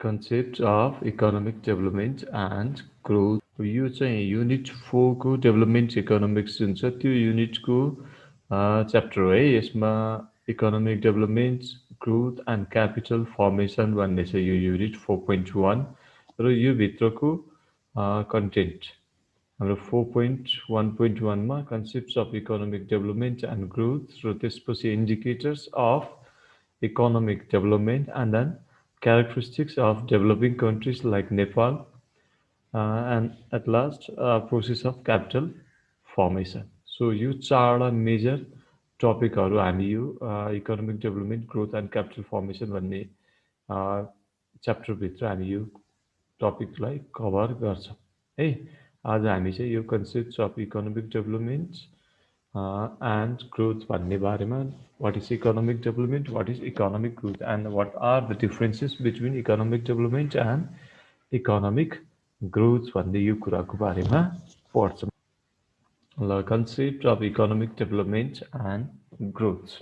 Concepts of economic development and growth. यो चाहिँ unit 4 को डेभलपमेन्ट इकोनोमिक्स जुन छ त्यो युनिटको च्याप्टर हो है। यसमा economic development, growth and capital formation भन्ने छ यो युनिट 4.1 र यो भित्रको कन्टेन्ट हाम्रो 4.1.1 मा concepts of economic development and growth र त्यसपछि indicators of economic development and then characteristics of developing countries like Nepal and at last process of capital formation. So यो चारवटा मेजर टपिकहरू हामी यो economic development growth and capital formation भन्ने च्याप्टरभित्र हामी यो टपिकलाई कभर गर्छौँ है। आज हामी चाहिँ यो concepts of economic development and growth भन्ने बारेमा what is economic development, what is economic growth and what are the differences between economic development and economic growth भन्ने यो कुराको बारेमा पढ्छौँ। ल concept of economic development and growth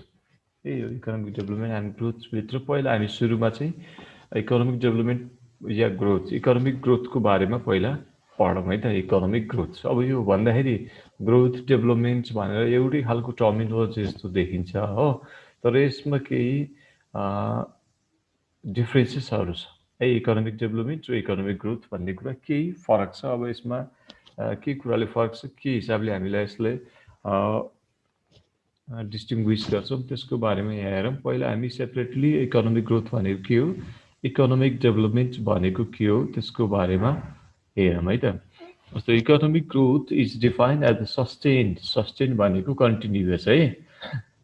ए यो इकोनोमिक डेभलपमेन्ट एन्ड ग्रोथ भित्र पहिला हामी सुरुमा चाहिँ इकोनोमिक डेभलपमेन्ट या ग्रोथ इकोनोमिक ग्रोथको बारेमा पहिला पढौँ है त। इकोनोमिक ग्रोथ अब यो भन्दाखेरि ग्रोथ डेभलपमेन्ट भनेर एउटै खालको टर्मिनोलोजी जस्तो देखिन्छ हो, तर यसमा केही डिफ्रेन्सेसहरू छ है। इकोनोमिक डेभलपमेन्ट र इकोनोमिक ग्रोथ भन्ने कुरा केही फरक छ। अब यसमा के कुराले फरक छ, के हिसाबले हामीलाई यसलाई डिस्टिङ्ग्विस गर्छौँ त्यसको बारेमा यहाँ हेरौँ। पहिला हामी सेपरेटली इकोनोमिक ग्रोथ भनेको के हो, इकोनोमिक डेभलपमेन्ट भनेको के हो त्यसको बारेमा हेरौँ है त। जस्तो economic growth is defined as sustained भनेको कन्टिन्युअस है,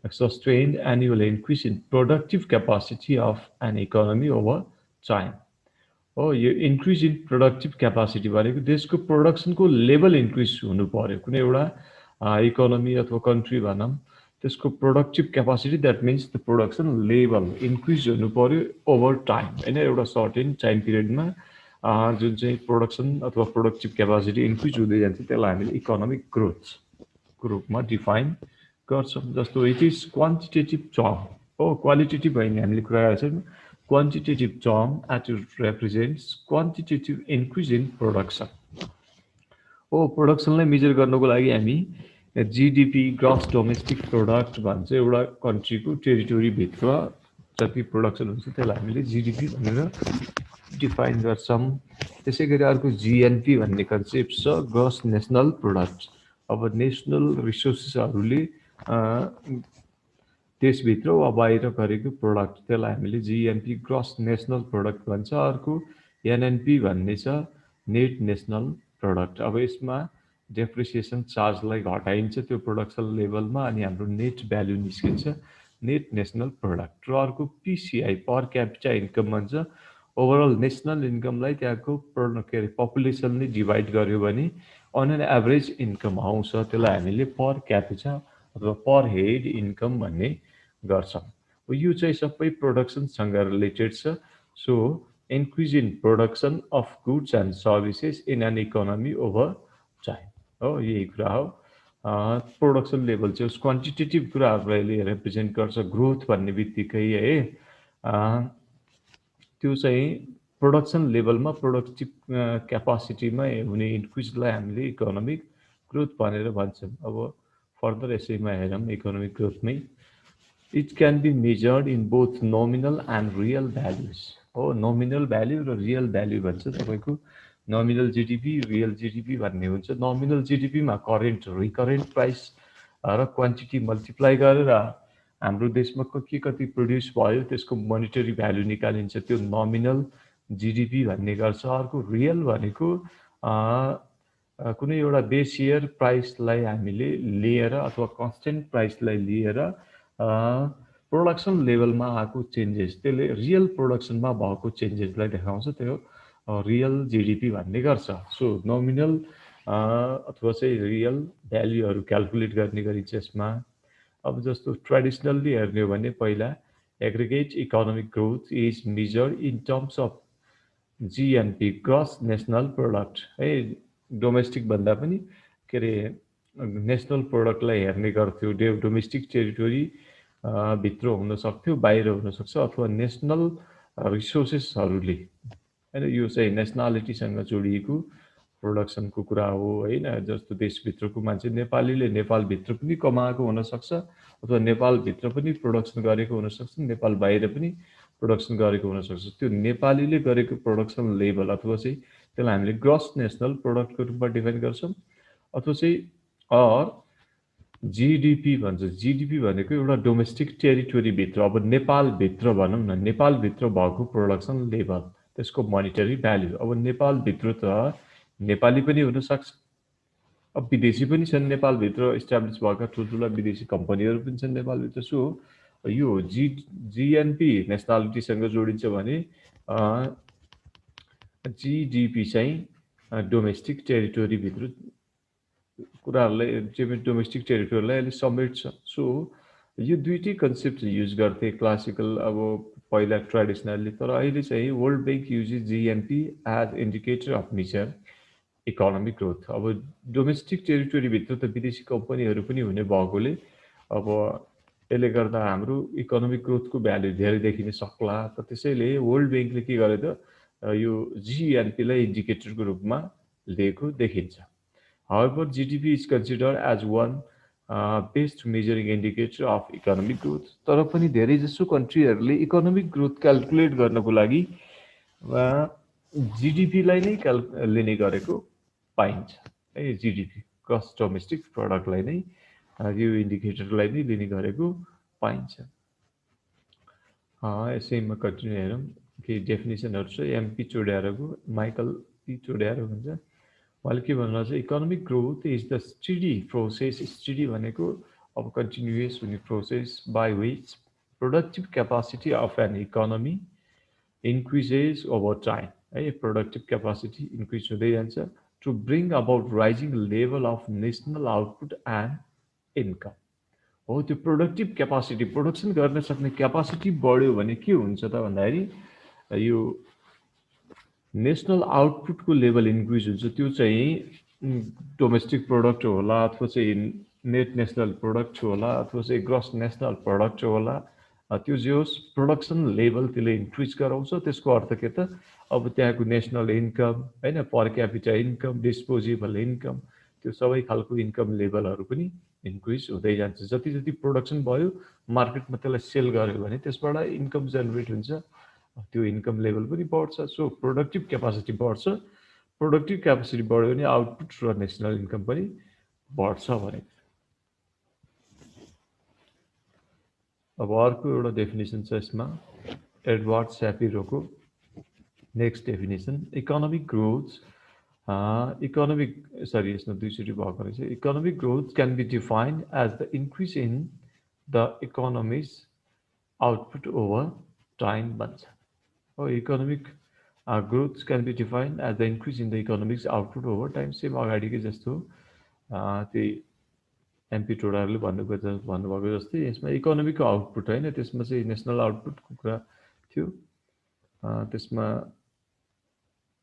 sustained annual increase in productive capacity of an economy over time हो। यो इन्क्रिज इन प्रोडक्टिभ क्यापासिटी भनेको देशको प्रोडक्सनको लेभल इन्क्रिज हुनु पर्यो। कुनै एउटा इकोनोमी अथवा कन्ट्री भनौँ त्यसको productive capacity that means the production level increase हुनु पर्यो ओभर टाइम होइन, एउटा सर्टेन टाइम पिरियडमा जुन चाहिँ प्रोडक्सन अथवा प्रोडक्टिभ क्यापासिटी इन्क्रिज हुँदै जान्छ त्यसलाई हामीले इकोनोमिक ग्रोथको रूपमा डिफाइन गर्छौँ। जस्तो इट इज क्वान्टिटेटिभ टर्म हो, क्वालिटेटिभ होइन हामीले कुरा गरेका छौँ। Quantitative term at it represents quantitative increase in production हो। प्रोडक्सनलाई मेजर गर्नको लागि हामी जिडिपी ग्रस डोमेस्टिक प्रोडक्ट भन्छ। एउटा कन्ट्रीको टेरिटोरीभित्र जति प्रोडक्सन हुन्छ त्यसलाई हामीले जिडिपी भनेर डिफाइन गर्छौँ। त्यसै गरी अर्को जिएनपी भन्ने कन्सेप्ट छ, ग्रस नेसनल प्रोडक्ट। अब नेसनल रिसोर्सेसहरूले देशभित्र वा बाहिर गरेको प्रोडक्ट त्यसलाई हामीले जिएनपी ग्रस नेसनल प्रोडक्ट भन्छ। अर्को एनएनपी भन्ने छ, नेट नेसनल प्रोडक्ट। अब यसमा डेप्रिसिएसन चार्जलाई घटाइन्छ त्यो प्रोडक्सन लेभलमा अनि हाम्रो नेट भ्यालु निस्किन्छ, नेट नेसनल प्रोडक्ट। र अर्को पिसिआई पर क्यापिटा इन्कम भन्छ। ओभरअल नेसनल इन्कमलाई त्यहाँको के अरे पपुलेसनले डिभाइड गर्यो भने अन एन एभरेज इन्कम आउँछ, त्यसलाई हामीले पर क्यापिटा अथवा पर हेड इन्कम भन्ने गर्छौँ। यो चाहिँ सबै प्रोडक्सनसँग रिलेटेड छ। So increase in production of goods and services in an economy over time हो, यही कुरा हो। प्रोडक्सन लेभल चाहिँ उस क्वान्टिटेटिभ कुराहरूलाई रिप्रेजेन्ट गर्छ। ग्रोथ भन्ने बित्तिकै है त्यो चाहिँ प्रोडक्सन लेभलमा प्रोडक्टिभ क्यापासिटीमा हुने इन्क्रिजलाई हामीले इकोनोमिक ग्रोथ भनेर भन्छौँ। अब फर्दर यसैमा हेरौँ इकोनोमिक ग्रोथमै it can be measured in both nominal and real values हो। नोमिनल भ्याल्यु र रियल भ्याल्यु भन्छ। तपाईँको नोमिनल जिडिपी रियल जिडिपी भन्ने हुन्छ। नोमिनल जिडिपीमा रिकरेन्ट प्राइस र क्वान्टिटी मल्टिप्लाई गरेर हाम्रो देशमा के कति प्रड्युस भयो त्यसको मोनिटरी भ्यालु निकालिन्छ, त्यो नोमिनल जिडिपी भन्ने गर्छ। अर्को रियल भनेको कुनै एउटा बेस इयर प्राइसलाई हामीले लिएर अथवा कन्स्टेन्ट प्राइसलाई लिएर प्रोडक्सन लेभलमा आएको चेन्जेस त्यसले रियल प्रोडक्सनमा भएको चेन्जेसलाई देखाउँछ, त्यो रियल जिडिपी भन्ने गर्छ। सो नोमिनल अथवा चाहिँ रियल भ्याल्युहरू क्यालकुलेट गर्ने गरिन्छ यसमा। अब जस्तो ट्रेडिसनल्ली हेर्ने हो भने पहिला aggregate economic growth is measured in terms of GNP gross national product है। डोमेस्टिक भन्दा पनि के अरे नेसनल प्रोडक्टलाई हेर्ने गर्थ्यो। डोमेस्टिक टेरिटोरी भित्र हुन सक्थ्यो, बाहिर हुन सक्छ, अथवा नेसनल रिसोर्सेसहरूले हैन यो चाहिँ नेसनालिटीसँग जोडिएको प्रोडक्सनको कुरा हो हैन जस्तो देशभित्रको मान्छे नेपालीले नेपालभित्र पनि कमाएको हुनसक्छ अथवा नेपालभित्र पनि प्रोडक्सन गरेको हुनसक्छ नेपाल बाहिर पनि प्रोडक्सन गरेको हुनसक्छ त्यो नेपालीले गरेको प्रोडक्सन लेभल अथवा चाहिँ त्यसलाई हामीले ग्रस नेसनल प्रोडक्टको रूपमा डिफाइन गर्छौँ अथवा चाहिँ अर जिडिपी भन्छ जिडिपी भनेको एउटा डोमेस्टिक टेरिटोरीभित्र अब नेपालभित्र भनौँ न नेपालभित्र भएको प्रोडक्सन लेभल त्यसको मोनिटरी भ्याल्यु अब नेपालभित्र त नेपाली पनि हुनसक्छ अब विदेशी पनि छन् नेपालभित्र इस्टाब्लिस भएका ठुल्ठुला विदेशी कम्पनीहरू पनि छन् नेपालभित्र सो यो जिएनपी नेसनालिटीसँग जोडिन्छ भने जिडिपी चाहिँ डोमेस्टिक टेरिटोरीभित्र कुराहरूलाई डोमेस्टिक टेरिटोरीलाई अहिले समेट्छ सो यो दुईटै कन्सेप्ट युज गर्थे क्लासिकल अब पहिला ट्रेडिसनल्ली तर अहिले चाहिँ world bank uses GNP as indicator of nature economic growth अब डोमेस्टिक टेरिटोरीभित्र त विदेशी कम्पनीहरू पनि हुने भएकोले अब यसले गर्दा हाम्रो इकोनोमिक ग्रोथको भ्यालु धेरै देखिन सक्ला त त्यसैले वर्ल्ड बैंकले के गरे त यो जिएनपीलाई इन्डिकेटरको रूपमा लिएको देखिन्छ However, GDP is considered as one best measuring indicator of economic growth. तर पनि धेरै जसो कन्ट्रीहरूले इकोनोमिक ग्रोथ क्याल्कुलेट गर्नको लागि जिडिपीलाई नै लिने गरेको पाइन्छ है जिडिपी ग्रस डोमेस्टिक प्रोडक्टलाई नै यो इन्डिकेटरलाई नै लिने गरेको पाइन्छ यसैमा कन्टिन्यू हेरौँ केही डेफिनेसनहरू छ एमपी चोड्यारोको माइकल पी चोड्यारो भन्छ उहाँले के भन्नुहुन्छ economic growth is the study process study भनेको अब कन्टिन्युअस हुने process by which productive capacity of an economy increases over time है प्रोडक्टिभ क्यापासिटी इन्क्रिज हुँदै जान्छ to bring about rising level of national output and income हो त्यो productive capacity production गर्न सक्ने क्यापासिटी बढ्यो भने के हुन्छ त भन्दाखेरि यो नेसनल आउटपुटको लेभल इन्क्रिज हुन्छ त्यो चाहिँ डोमेस्टिक प्रोडक्ट होला अथवा चाहिँ नेट नेसनल प्रोडक्ट होला अथवा चाहिँ ग्रस नेसनल प्रोडक्ट होला त्यो जे होस् प्रोडक्सन लेभल त्यसले इन्क्रिज गराउँछ त्यसको अर्थ के त अब त्यहाँको नेसनल इन्कम हैन पर क्यापिटा इन्कम डिस्पोजेबल इन्कम त्यो सबै खालको इन्कम लेभलहरू पनि इन्क्रिज हुँदै जान्छ जति जति प्रोडक्सन भयो मार्केटमा त्यसलाई सेल गर्यो भने त्यसबाट इन्कम जेनेरेट हुन्छ त्यो इन्कम लेभल पनि बढ्छ सो प्रोडक्टिभ क्यापासिटी बढ्छ प्रोडक्टिभ क्यापासिटी बढ्यो भने आउटपुट र नेसनल इन्कम पनि बढ्छ भने अब अर्को एउटा डेफिनेसन छ यसमा एडवर्ड स्यापिरोको नेक्स्ट डेफिनेसन इकोनोमिक ग्रोथ यसमा दुईचोटि भएको रहेछ economic growth can be defined as the increase in the economy's output over time भन्छ इकोनोमिक growth can be defined as the increase in the economic's output over time same अगाडिकै जस्तो त्यही MP टोडारले भन्नुभएको जस्तै यसमा इकोनोमिकको आउटपुट हैन त्यसमा चाहिँ नेसनल आउटपुटको कुरा थियो त्यसमा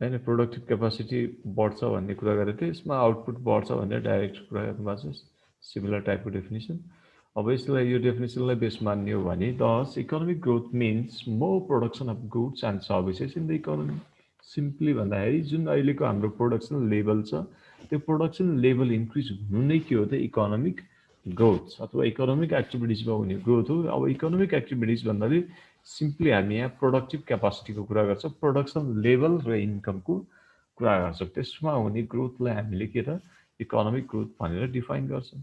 हैन प्रोडक्टिभ क्यापासिटी बढ्छ भन्ने कुरा गरेको थियो यसमा आउटपुट बढ्छ भनेर डाइरेक्ट कुरा गर्नुभएको छ सिमिलर टाइपको डेफिनेसन अब यसलाई यो डेफिनेसनलाई बेस मान्ने हो भने दस economic growth means more production of goods and services in the economy simply भन्दाखेरि जुन अहिलेको हाम्रो प्रोडक्सन लेभल छ त्यो प्रोडक्सन लेभल इन्क्रिज हुनु नै के हो त इकोनोमिक ग्रोथ अथवा इकोनोमिक एक्टिभिटिजमा हुने ग्रोथ हो अब इकोनोमिक एक्टिभिटिज भन्दाखेरि सिम्पली हामी यहाँ प्रोडक्टिभ क्यापासिटीको कुरा गर्छौँ प्रोडक्सन लेभल र इन्कमको कुरा गर्छौँ त्यसमा हुने ग्रोथलाई हामीले के त इकोनोमिक ग्रोथ भनेर डिफाइन गर्छौँ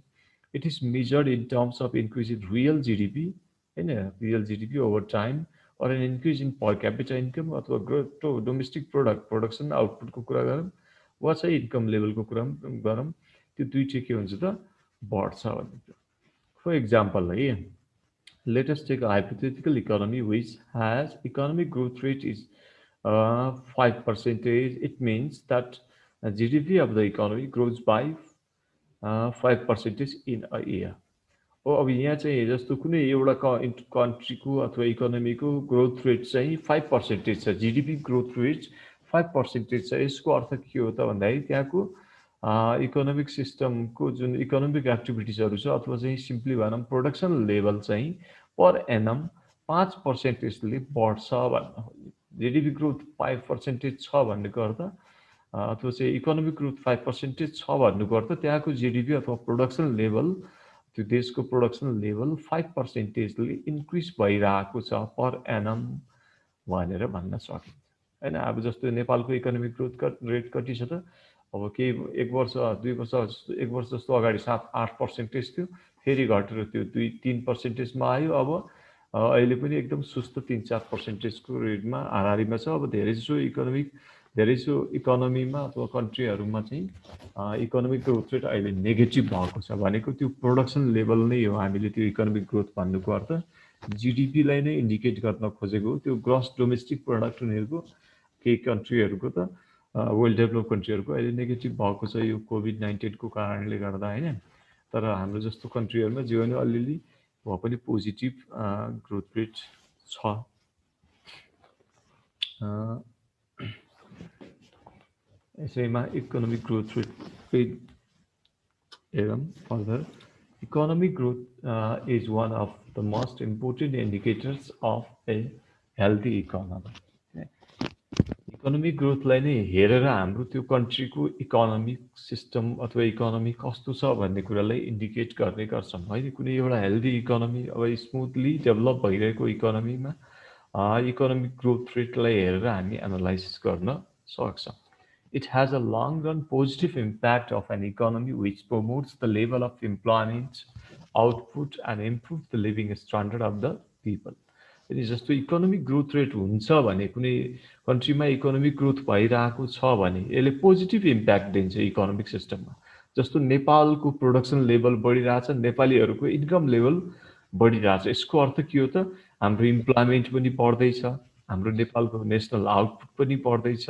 It is measured in terms of increase in real GDP, real GDP over time, or an increase in per capita income, or growth to domestic production output को कुरा गरौँ, वा चाहिँ income level को कुरा गरौँ, त्यो दुईटै के हुन्छ त बढ्छ भन्ने. For example, let us take a hypothetical economy which has economic growth rate is 5%. It means that GDP of the economy grows by 5% in a year. अब यहाँ चाहिँ जस्तो कुनै एउटा कन्ट्रीको अथवा इकोनोमीको ग्रोथ रेट चाहिँ 5% छ जिडिपी ग्रोथ रेट 5% छ यसको अर्थ के हो त भन्दाखेरि त्यहाँको इकोनोमिक सिस्टमको जुन इकोनोमिक एक्टिभिटिजहरू छ अथवा चाहिँ सिम्पली भनौँ प्रोडक्सन लेभल चाहिँ पर एनम 5%ले बढ्छ भन्न जीडीपी ग्रोथ 5% छ भन्नुको अर्थ अथवा चाहिँ इकोनोमिक ग्रोथ 5% छ भन्नुको अर्थ त्यहाँको जीडीपी अथवा प्रोडक्सन लेभल त्यो देशको प्रोडक्सन लेभल 5%ले इन्क्रिज भइरहेको छ पर एनम भनेर भन्न सकिन्छ होइन। अब जस्तो नेपालको इकोनोमिक ग्रोथ रेट कति छ त अब केही एक वर्ष 2 वर्ष एक वर्ष जस्तो अगाडि 7-8% थियो, फेरि घटेर त्यो 2-3%मा आयो। अब अहिले पनि एकदम सुस्त 3-4%को रेटमा हाराहारीमा छ। अब धेरैजसो इकोनोमीमा अथवा कन्ट्रीहरूमा चाहिँ इकोनोमिक ग्रोथ रेट अहिले नेगेटिभ भएको छ भनेको त्यो प्रोडक्सन लेभल नै हो। हामीले त्यो इकोनोमिक ग्रोथ भन्नुको अर्थ जिडिपीलाई नै इन्डिकेट गर्न खोजेको त्यो ग्रस डोमेस्टिक प्रोडक्ट उनीहरूको केही कन्ट्रीहरूको त वेल डेभलप कन्ट्रीहरूको अहिले नेगेटिभ भएको छ यो कोभिड-19को कारणले गर्दा होइन। तर हाम्रो जस्तो कन्ट्रीहरूमा जे भने अलिअलि भए पनि पोजिटिभ ग्रोथ रेट छ। यसैमा इकोनोमिक ग्रोथ रेट हेरौँ further. Economic growth is one of the most important indicators of a healthy economy. Economic ग्रोथलाई नै हेरेर हाम्रो त्यो कन्ट्रीको इकोनोमिक सिस्टम अथवा इकोनोमी कस्तो छ भन्ने कुरालाई इन्डिकेट गर्ने गर्छौँ होइन। कुनै एउटा हेल्दी इकोनोमी अब स्मुथली डेभलप भइरहेको इकोनोमीमा इकोनोमिक ग्रोथ रेटलाई हेरेर हामी एनालाइसिस गर्न सक्छौँ। It has a long-run positive impact of an economy which promotes the level of employment, output, and improves the living standard of the people. यदि जस्तो economic growth rate हुन्छ भने कुनै कन्ट्रीमा इकोनोमिक ग्रोथ भइरहेको छ भने यसले पोजिटिभ इम्प्याक्ट दिन्छ इकोनोमिक सिस्टममा। जस्तो नेपालको प्रोडक्सन लेभल बढिरहेछ, नेपालीहरूको इन्कम लेभल बढिरहेछ। यसको अर्थ के हो त हाम्रो इम्प्लोइमेन्ट पनि बढ्दैछ, हाम्रो नेपालको नेसनल आउटपुट पनि बढ्दैछ।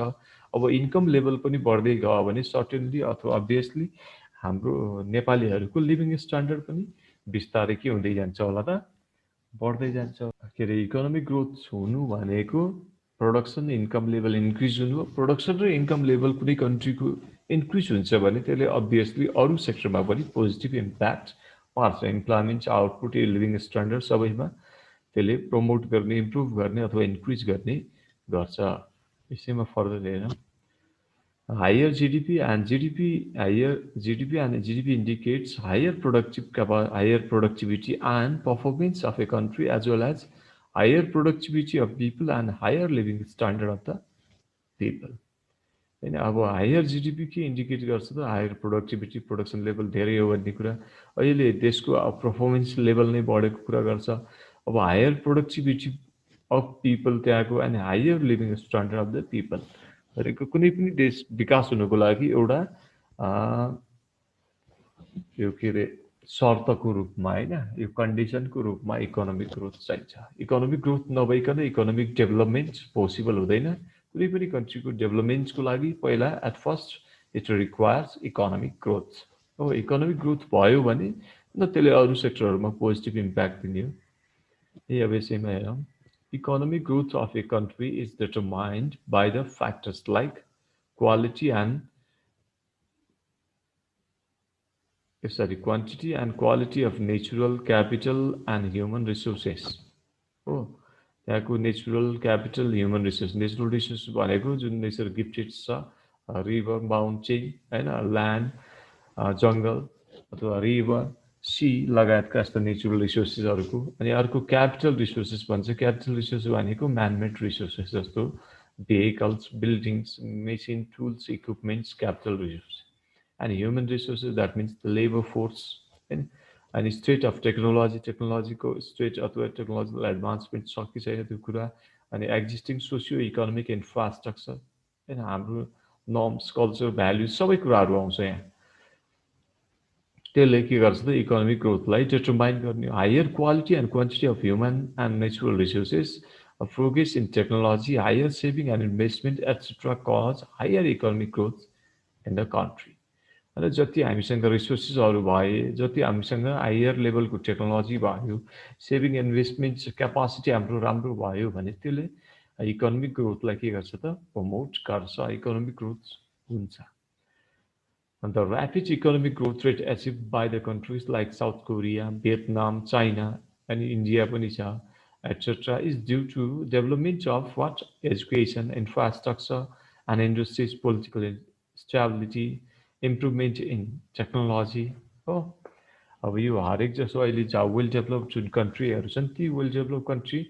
अब इन्कम लेभल पनि बढ्दै गयो भने सर्टेनली अथवा अभियसली हाम्रो नेपालीहरूको लिभिङ स्ट्यान्डर्ड पनि बिस्तारै के हुँदै जान्छ होला त बढ्दै जान्छ। के अरे इकोनोमिक ग्रोथ हुनु भनेको प्रोडक्सन इन्कम लेभल इन्क्रिज हुनु हो। प्रोडक्सन र इन्कम लेभल कुनै कन्ट्रीको इन्क्रिज हुन्छ भने त्यसले अभियसली अरू सेक्टरमा पनि पोजिटिभ इम्प्याक्ट पार्छ। इम्प्लोइमेन्ट, आउटपुट, लिभिङ स्ट्यान्डर्ड सबैमा त्यसले प्रमोट गर्ने, इम्प्रुभ गर्ने अथवा इन्क्रिज गर्ने गर्छ। यसैमा फर्दर हेरौँ। Higher GDP and GDP indicates higher productivity and performance of a country as well as higher productivity of people and higher living standard of the people. होइन अब हायर जिडिपी के indicate गर्छ त higher productivity, production level धेरै हो भन्ने कुरा। अहिले देशको पर्फर्मेन्स लेभल नै बढेको कुरा गर्छ। अब हायर प्रोडक्टिभिटी अफ पिपल त्यहाँको अनि higher living standard of the people भनेको कुनै पनि देश विकास हुनुको लागि एउटा यो के अरे शर्तको रूपमा होइन, यो कन्डिसनको रूपमा इकोनोमिक ग्रोथ चाहिन्छ। इकोनोमिक ग्रोथ नभइकन इकोनोमिक डेभलपमेन्ट पोसिबल हुँदैन। कुनै पनि कन्ट्रीको डेभलपमेन्टको लागि पहिला at first it requires economic growth हो। इकोनोमिक ग्रोथ भयो भने न त्यसले अरू सेक्टरहरूमा पोजिटिभ इम्प्याक्ट दिने हो। अब यसैमा हेरौँ। Economic growth of a country is determined by the factors like quantity and quality of natural capital and human resources. हो त्यहाँको natural capital, human resource. Natural resource भनेको जुन नेचर गिफ्टेड छ, रिभर, माउन्टेन होइन, ल्यान्ड, जङ्गल अथवा river, C लगायतका यस्ता नेचुरल रिसोर्सेसहरूको। अनि अर्को क्यापिटल रिसोर्सेस भन्छ। क्यापिटल रिसोर्स भनेको म्यानमेड रिसोर्सेस जस्तो vehicles, buildings, machine, tools, equipments, capital resource. And human resources that means the labour force होइन। अनि स्टेट अफ टेक्नोलोजीको स्टेट अथवा टेक्नोलोजिकल एडभान्समेन्ट छ कि छैन त्यो कुरा। अनि एक्जिस्टिङ सोसियो इकोनोमिक इन्फ्रास्ट्रक्चर होइन, हाम्रो नर्म्स, कल्चर, भ्याल्युज सबै कुराहरू आउँछ यहाँ। त्यसले के गर्छ त इकोनोमिक ग्रोथलाई डिटरमाइन गर्ने। Higher quality and quantity of human and natural resources, progress in technology, higher saving and investment etcetera cause higher economic growth in the country. र जति हामीसँग रिसोर्सेसहरू भए, जति हामीसँग हायर लेभलको टेक्नोलोजी भयो, सेभिङ इन्भेस्टमेन्ट क्यापासिटी हाम्रो राम्रो भयो भने त्यसले इकोनोमिक ग्रोथलाई के गर्छ त प्रमोट गर्छ, इकोनोमिक ग्रोथ हुन्छ। The rapid economic growth rate achieved by the countries like South Korea, Vietnam, China, and India पनि छ etc., is due to development of what education, infrastructure, and industries, political stability, improvement in technology. हो अब यो हरेक जसो अहिले well develop जुन कन्ट्रीहरू छन् ती वेल डेभलप कन्ट्री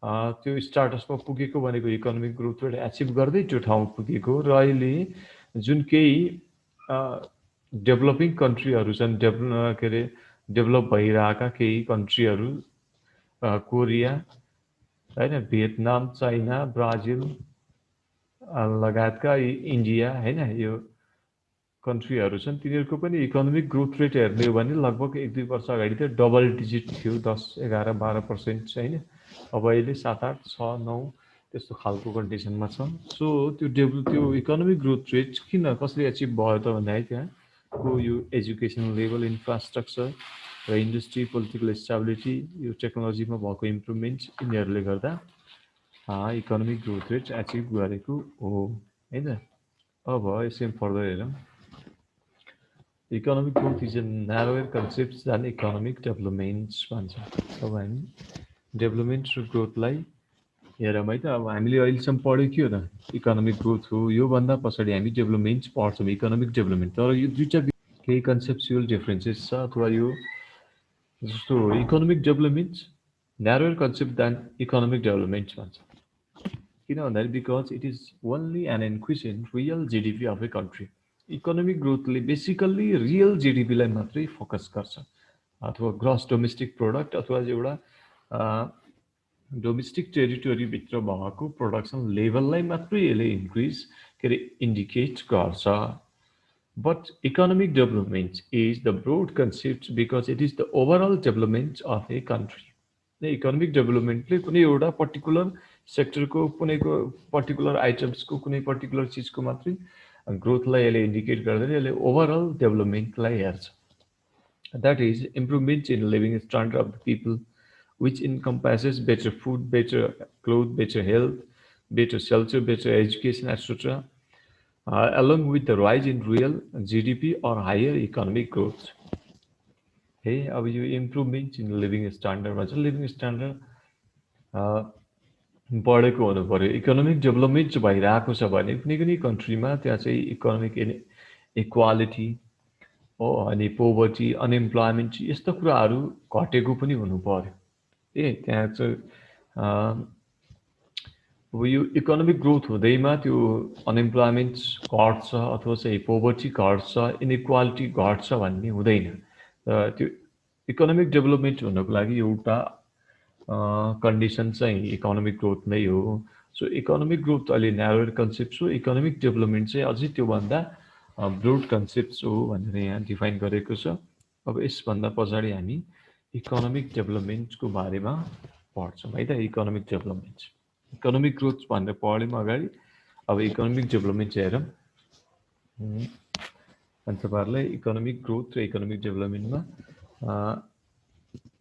त्यो स्टाटसमा पुगेको भनेको इकोनोमिक ग्रोथ रेट एचिभ गर्दै त्यो ठाउँ पुगेको र अहिले जुन केही डेभलपिङ कन्ट्रीहरू छन् के अरे डेभलप भइरहेका केही कन्ट्रीहरू कोरिया होइन भियतनाम चाइना ब्राजिल लगायतका इन्डिया होइन यो कन्ट्रीहरू छन् तिनीहरूको पनि इकोनोमिक ग्रोथ रेट हेर्ने हो भने लगभग 1-2 वर्ष अगाडि त डबल डिजिट थियो 10, 11, 12% होइन अब अहिले 7, 8, 6, 9 त्यस्तो खालको कन्डिसनमा छ सो त्यो इकोनोमिक ग्रोथ रेट किन कसले एचिभ भयो त भन्दाखेरि त्यहाँको यो एजुकेसनल लेभल इन्फ्रास्ट्रक्चर र इन्डस्ट्री पोलिटिकल स्टेबिलिटी यो टेक्नोलोजीमा भएको इम्प्रुभमेन्ट यिनीहरूले गर्दा इकोनोमिक ग्रोथ रेट एचिभ गरेको हो होइन अब यसै फर्दर हेरौँ economic growth is a narrower concept than economic development भन्छ अब हामी डेभलपमेन्ट र ग्रोथलाई हेरौँ है त अब हामीले अहिलेसम्म पढ्यो के हो त इकोनोमिक ग्रोथ हो योभन्दा पछाडि हामी डेभलपमेन्ट पढ्छौँ इकोनोमिक डेभलपमेन्ट तर यो दुईवटा केही कन्सेप्चुअल डिफ्रेन्सेस छ अथवा यो जस्तो economic development narrower concept than economic development भन्छ किन भन्दाखेरि because it is only an increase in real GDP of a country economic ग्रोथले बेसिकल्ली रियल जिडिपीलाई मात्रै फोकस गर्छ अथवा ग्रस डोमेस्टिक प्रोडक्ट अथवा एउटा डोमेस्टिक टेरिटोरीभित्र भएको प्रोडक्सन लेभललाई मात्रै यसले इन्क्रिज के अरे इन्डिकेट गर्छ But economic development is the broad concept because it is the overall development of a country. Economic डेभलपमेन्टले कुनै एउटा पर्टिकुलर सेक्टरको कुनैको पर्टिकुलर आइटम्सको कुनै पर्टिकुलर चिजको मात्रै ग्रोथलाई यसले इन्डिकेट गर्दैन यसले ओभरअल डेभलपमेन्टलाई हेर्छ that is improvement in living standard of the people which encompasses better food, better clothes, better health, better shelter, better education, etc. Along with the rise in real GDP or higher economic growth. है अब यो improvement in living standard भन्छ living standard बढेको हुनु पर्यो economic development भइरहेको छ भने कुनै कुनै कन्ट्रीमा त्यहाँ चाहिँ इकोनोमिक इक्वालिटी हो अनि पोभर्टी अनइम्प्लोइमेन्ट यस्ता कुराहरू घटेको पनि हुनु पर्यो त्यहाँ चाहिँ अब यो इकोनोमिक ग्रोथ हुँदैमा त्यो अनइम्प्लोइमेन्ट घट्छ अथवा चाहिँ पोभर्टी घट्छ इनइक्वालिटी घट्छ भन्ने हुँदैन र त्यो इकोनोमिक डेभलपमेन्ट हुनको लागि एउटा कन्डिसन चाहिँ इकोनोमिक ग्रोथ नै हो सो इकोनोमिक ग्रोथ अहिले न्यारोर कन्सेप्ट हो इकोनोमिक डेभलपमेन्ट चाहिँ अझै त्योभन्दा ब्रोड कन्सेप्ट हो भनेर यहाँ डिफाइन गरेको छ अब यसभन्दा पछाडि हामी इकोनोमिक डेभलपमेन्टको बारेमा पढ्छौँ है त इकोनोमिक डेभलपमेन्ट इकोनोमिक ग्रोथ भनेर पढ्यौँ अगाडि अब इकोनोमिक डेभलपमेन्ट हेरौँ अनि तपाईँहरूलाई इकोनोमिक ग्रोथ र इकोनोमिक डेभलपमेन्टमा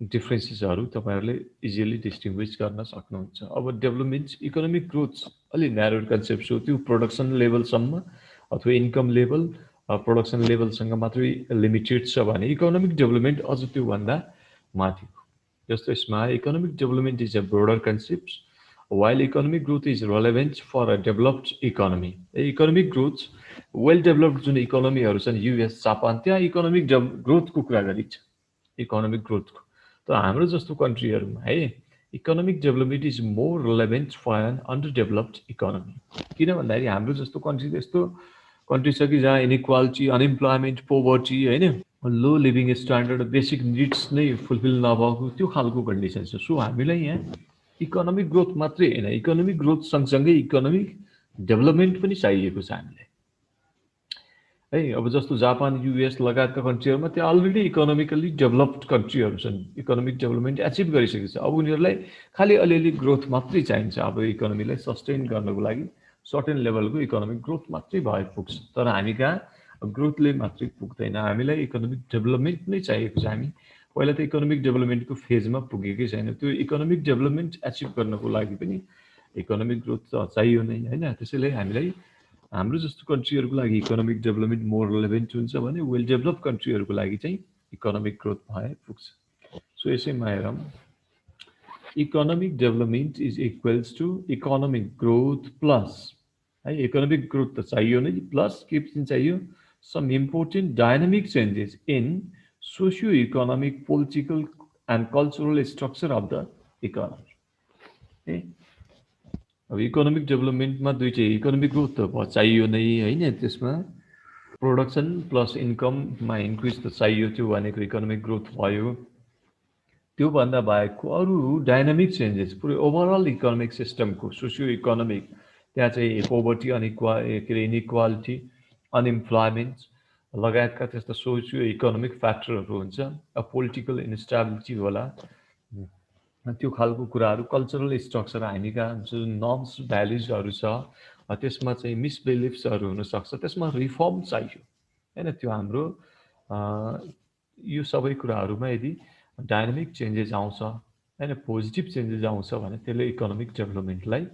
डिफ्रेन्सेसहरू तपाईँहरूले इजिली डिस्टिङ्ग्विस गर्न सक्नुहुन्छ अब डेभलपमेन्ट इकोनोमिक ग्रोथ अलि न्यारो कन्सेप्ट हो त्यो प्रोडक्सन लेभलसम्म अथवा इन्कम लेभल प्रोडक्सन लेभलसँग मात्रै लिमिटेड छ भने इकोनोमिक डेभलपमेन्ट अझ त्योभन्दा माथिको जस्तो यसमा economic development is a brother concept while economic growth is relevant for a developed economy. Economic growth, well developed जुन इकोनोमीहरू छन् युएस जापान त्यहाँ इकोनोमिक ग्रोथको कुरा गरिन्छ इकोनोमिक ग्रोथको तर हाम्रो जस्तो कन्ट्रीहरूमा है economic development is more relevant for an underdeveloped economy किन भन्दाखेरि हाम्रो जस्तो कन्ट्री त्यस्तो कन्ट्री छ कि जहाँ इनइक्वालिटी अनइम्प्लोइमेन्ट पोभर्टी होइन लो लिभिङ स्ट्यान्डर्ड बेसिक निड्स नै फुलफिल नभएको त्यो खालको कन्डिसन छ सो हामीलाई यहाँ इकोनोमिक ग्रोथ मात्रै होइन इकोनोमिक ग्रोथ सँगसँगै इकोनोमिक डेभलपमेन्ट पनि चाहिएको छ हामीलाई है अब जस्तो जापान युएस लगायतका कन्ट्रीहरूमा त्यहाँ अलरेडी इकोनोमिकली डेभलप्ड कन्ट्रीहरू छन् इकोनोमिक डेभलपमेन्ट एचिभ गरिसकेको छ अब उनीहरूलाई खालि अलिअलि ग्रोथ मात्रै चाहिन्छ अब इकोनोमीलाई सस्टेन गर्नको लागि सर्टेन लेभलको इकोनोमिक ग्रोथ मात्रै भए पुग्छ तर हामी कहाँ ग्रोथले मात्रै पुग्दैन हामीलाई इकोनोमिक डेभलपमेन्ट नै चाहिएको छ हामी पहिला त इकोनोमिक डेभलपमेन्टको फेजमा पुगेकै छैन त्यो इकोनोमिक डेभलपमेन्ट एचिभ गर्नको लागि पनि इकोनोमिक ग्रोथ त चाहियो नै होइन त्यसैले हामीलाई हाम्रो जस्तो कन्ट्रीहरूको लागि इकोनोमिक डेभलपमेन्ट मोर रिलेभेन्ट हुन्छ भने वेल डेभलप कन्ट्रीहरूको लागि चाहिँ इकोनोमिक ग्रोथ भए पुग्छ सो यसैमा हेरौँ economic development is equals to economic growth plus है इकोनोमिक ग्रोथ त चाहियो नै प्लस के पनि चाहियो some important dynamic changes in socio economic political and cultural structure of the economy है अब इकोनोमिक डेभलपमेन्टमा दुईटै इकोनोमिक ग्रोथ त चाहियो नै होइन त्यसमा प्रोडक्सन प्लस इन्कममा इन्क्रिज त चाहियो त्यो भनेको इकोनोमिक ग्रोथ भयो त्योभन्दा बाहेकको अरू डाइनामिक चेन्जेस पुरै ओभरअल इकोनोमिक सिस्टमको सोसियो इकोनोमिक त्यहाँ चाहिँ पोभर्टी के अरे इनइक्वालिटी अनइम्प्लोइमेन्ट लगायतका त्यस्ता सोसियो इकोनोमिक फ्याक्टरहरू हुन्छ पोलिटिकल इन्स्टेबिलिटी होला त्यो खालको कुराहरू कल्चरल स्ट्रक्चर हामीका जुन नर्म्स भ्याल्युजहरू छ त्यसमा चाहिँ मिसबिलिफ्सहरू हुनसक्छ त्यसमा रिफर्म चाहियो होइन त्यो हाम्रो यो सबै कुराहरूमा यदि डाइनामिक चेन्जेस आउँछ होइन पोजिटिभ चेन्जेस आउँछ भने त्यसले इकोनोमिक डेभलपमेन्टलाई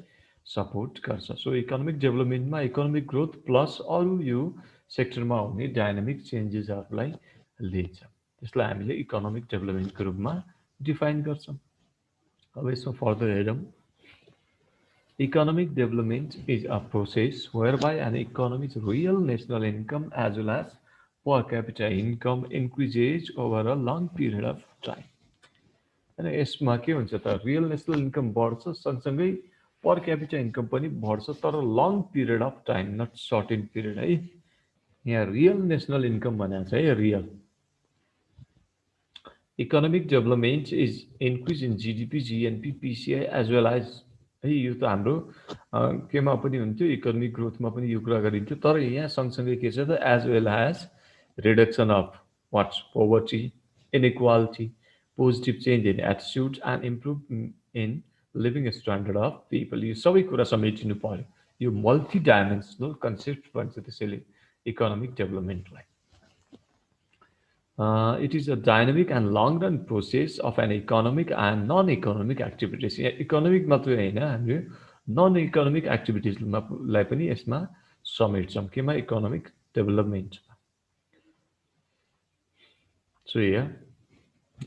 सपोर्ट गर्छ सो इकोनोमिक डेभलपमेन्टमा इकोनोमिक ग्रोथ प्लस अरू यो सेक्टरमा हुने डाइनामिक चेन्जेसहरूलाई लिन्छ त्यसलाई हामीले इकोनोमिक डेभलपमेन्टको रूपमा डिफाइन गर्छौँ अब यसमा फर्दर हेरौँ economic development is a process whereby an economy's real national income as well as per capita income increases over a long period of time. And यसमा के हुन्छ त रियल नेसनल इन्कम बढ्छ सँगसँगै पर क्यापिटा इन्कम पनि बढ्छ तर long period of time not short in period है यहाँ रियल नेसनल इन्कम भनेको छ है real economic development is increase in GDP GNP PCI as well as है यो त हाम्रो केमा पनि हुन्थ्यो इकोनोमिक ग्रोथमा पनि यो कुरा गरिन्थ्यो तर यहाँ सँगसँगै के छ त as well as reduction of what's poverty inequality positive change in attitude and improve in living standard of people यो सबै कुरा समेटिनु पर्यो यो मल्टी डाइमेन्सनल कन्सेप्ट भन्छ त्यसैले economic डेभलपमेन्टलाई it is a dynamic and long run process of an economic and non-economic activities. Economic मात्रै हैन हामीले non economic activities लाई पनि यसमा समेट्छौं केमा economic development So here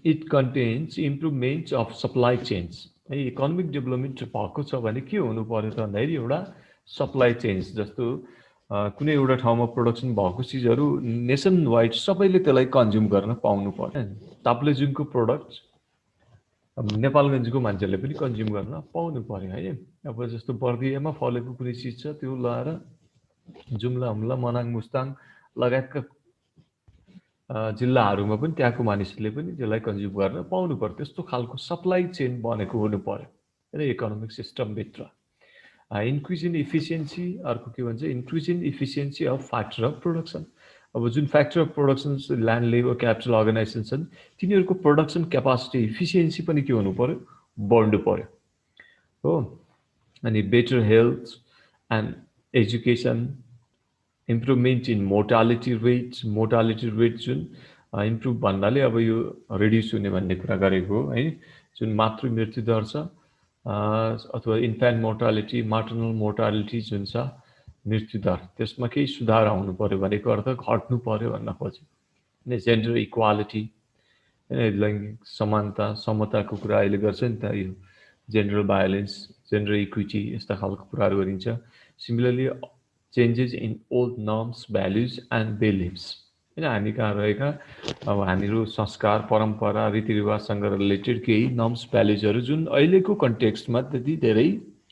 it contains improvements of supply chains. Economic development भएको छ भने के हुनु पर्यो त भन्दाखेरि एउटा सप्लाई चेन्स जस्तो कुनै एउटा ठाउँमा प्रोडक्सन भएको चिजहरू नेसन वाइड सबैले त्यसलाई कन्ज्युम गर्न पाउनु पर्यो ताप्लेजुङको प्रोडक्ट नेपालगञ्जको मान्छेले पनि कन्ज्युम गर्न पाउनु पर्यो है अब जस्तो बर्दियामा फलेको कुनै चिज छ त्यो लाएर जुम्ला हुम्ला मनाङ मुस्ताङ लगायतका जिल्लाहरूमा पनि त्यहाँको मानिसहरूले पनि त्यसलाई कन्ज्युम गर्न पाउनु पर्यो त्यस्तो खालको सप्लाई चेन बनेको हुनु पर्यो हैन इकोनोमिक सिस्टमभित्र increase in efficiency अर्को के भन्छ increase in efficiency of factor of production अब जुन factor of production land labour capital organisation छन् तिनीहरूको प्रोडक्सन क्यापासिटी इफिसियन्सी पनि के हुनु पर्यो बढ्नु पर्यो हो अनि better health and education improvement in mortality rate जुन इम्प्रुभ भन्नाले अब यो रिड्युस हुने भन्ने कुरा गरेको हो है जुन मातृ मृत्यु दर छ अथवा इन्फ्यान्ट मोर्टालिटी मार्टर्नल मोर्टालिटी जुन छ मृत्यु दर त्यसमा केही सुधार आउनु पर्यो भनेको अर्थ घट्नु पर्यो भन्न खोजे अनि जेन्डर इक्वालिटी लैङ्गिक समानता समताको कुरा अहिले गर्छ नि त यो जेन्डर भायोलेन्स जेन्डर इक्विटी यस्ता खालको कुराहरू गरिन्छ similarly changes in old norms values and beliefs हैन हामी कहाँ रहेका अब हामीहरू संस्कार परम्परा रीतिरिवाजसँग रिलेटेड केही नर्म्स भ्याल्युजहरू जुन अहिलेको कन्टेक्स्टमा त्यति धेरै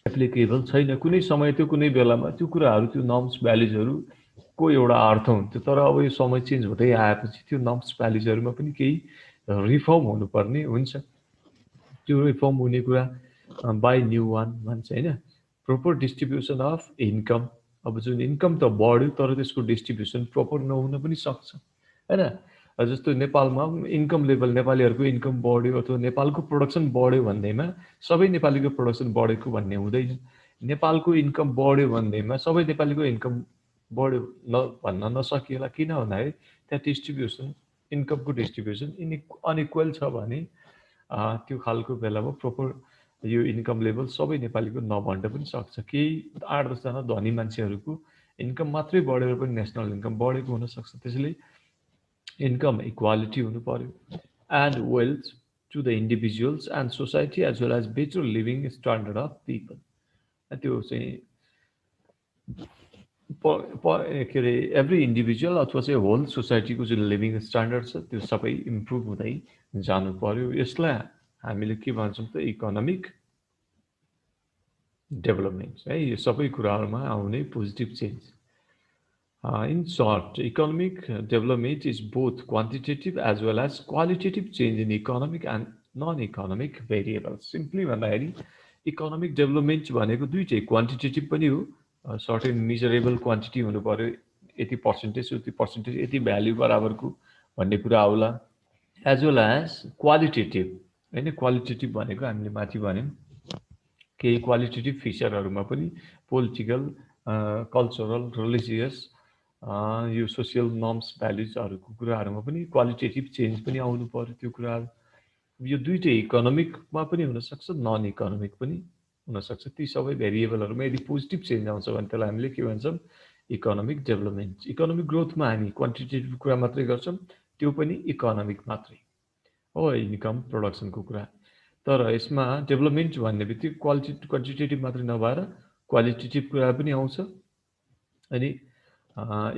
एप्लिकेबल छैन कुनै समय त्यो कुनै बेलामा त्यो कुराहरू त्यो नर्म्स भ्याल्युजहरूको एउटा अर्थ हुन्थ्यो तर अब यो समय चेन्ज हुँदै आएपछि त्यो नर्म्स भ्याल्युजहरूमा पनि केही रिफर्म हुनुपर्ने हुन्छ त्यो रिफर्म हुने कुरा बाई न्यू वान भन्छ हैन प्रोपर डिस्ट्रिब्युसन अफ इन्कम अब जुन इन्कम त बढ्यो तर त्यसको डिस्ट्रिब्युसन प्रपर नहुन पनि सक्छ हैन जस्तो नेपालमा इन्कम लेभल नेपालीहरूको इन्कम बढ्यो अथवा नेपालको प्रोडक्सन बढ्यो भन्दैमा सबै नेपालीको प्रोडक्सन बढेको भन्ने हुँदैन नेपालको इन्कम बढ्यो भन्दैमा सबै नेपालीको इन्कम बढ्यो भन्न नसकिएला किन भन्दाखेरि त्यहाँ डिस्ट्रिब्युसन इन्कमको डिस्ट्रिब्युसन अनइक्वल छ भने त्यो खालको बेलामा प्रपर यो इन्कम लेभल सबै नेपालीको नबढ्न पनि सक्छ केही 8-10 जना धनी मान्छेहरूको इन्कम मात्रै बढेर पनि नेसनल इन्कम बढेको हुन सक्छ त्यसैले इन्कम इक्वालिटी हुनु पर्यो and wealth to the individuals and society as well as better living standard of people. त्यो चाहिँ के अरे एभ्री इन्डिभिजुअल अथवा चाहिँ होल सोसाइटीको जुन लिभिङ स्ट्यान्डर्ड छ त्यो सबै इम्प्रुभ हुँदै जानु पर्यो। यसलाई हामीले के भन्छौँ त इकोनोमिक डेभलपमेन्ट है। यो सबै कुराहरूमा आउने positive change. In short, economic development is both quantitative as well as qualitative change in economic and non-economic variables. Simply भन्दाखेरि इकोनोमिक डेभलपमेन्ट भनेको दुईटै क्वान्टिटेटिभ पनि हो, सर्टेन मिजरेबल क्वान्टिटी हुनु पर्यो, यति पर्सेन्टेज उति पर्सेन्टेज यति भ्याल्यु बराबरको भन्ने कुरा आउला, एज वेल एज क्वालिटेटिभ होइन। क्वालिटेटिभ भनेको हामीले माथि भन्यौँ केही क्वालिटेटिभ फिचरहरूमा पनि पोलिटिकल, कल्चरल, रिलिजियस, यो सोसियल नर्म्स भ्याल्युजहरूको कुराहरूमा पनि क्वालिटेटिभ चेन्ज पनि आउनु पर्यो। त्यो कुराहरू यो दुईटै इकोनोमिकमा पनि हुनसक्छ, नन इकोनोमिक पनि हुनसक्छ। ती सबै भेरिएबलहरूमा यदि पोजिटिभ चेन्ज आउँछ भने त्यसलाई हामीले के भन्छौँ इकोनोमिक डेभलपमेन्ट। इकोनोमिक ग्रोथमा हामी क्वान्टिटेटिभ कुरा मात्रै गर्छौँ, त्यो पनि इकोनोमिक मात्रै हो, इन्कम प्रोडक्सनको कुरा। तर यसमा डेभलपमेन्ट भन्ने बित्तिकै क्वान्टिटेटिभ मात्रै नभएर क्वालिटेटिभ कुरा पनि आउँछ, अनि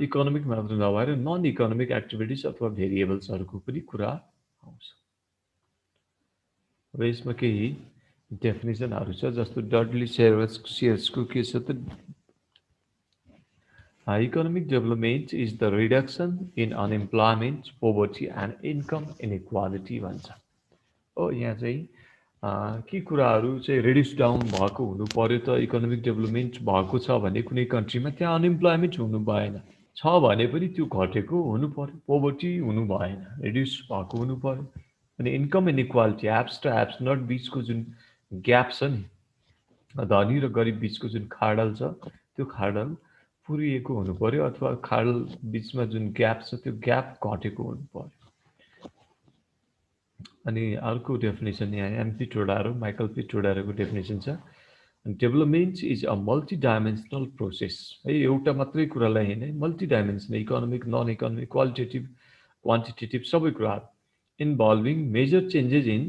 इकोनोमिक मात्र नभएर नन इकोनोमिक एक्टिभिटिज अथवा भेरिएबल्सहरूको पनि कुरा आउँछ। अब यसमा केही डेफिनेसनहरू छ, जस्तो डडली सेयर्सको के छ त, economic development is the reduction in unemployment, poverty and income inequality भन्छ। हो, यहाँ चाहिँ के कुराहरू चाहिँ रिड्युस डाउन भएको हुनु पर्यो त इकोनोमिक डेभलपमेन्ट भएको छ भने कुनै कन्ट्रीमा त्यहाँ अनइम्प्लोइमेन्ट हुनु भएन, छ भने पनि त्यो घटेको हुनु पर्यो, पोभर्टी हुनु भएन, रिड्युस भएको हुनु पर्यो। अनि इन्कम इनइक्वालिटी, एप्स र एप्स नट बिचको जुन ग्याप छ नि, धनी र गरिब बिचको जुन खाडल छ त्यो खाडल पुरिएको हुनु पर्यो, अथवा खाडल बिचमा जुन ग्याप छ त्यो ग्याप घटेको हुनु पर्यो। अनि अर्को डेफिनेसन यहाँ एमपी टोडारो, माइकल पी टोडारोको डेफिनेसन छ, development is a multi dimensional process है। एउटा मात्रै कुरालाई होइन, multi dimensional, economic, non economic, qualitative, quantitative सबै कुराहरू इन्भल्भिङ मेजर चेन्जेस इन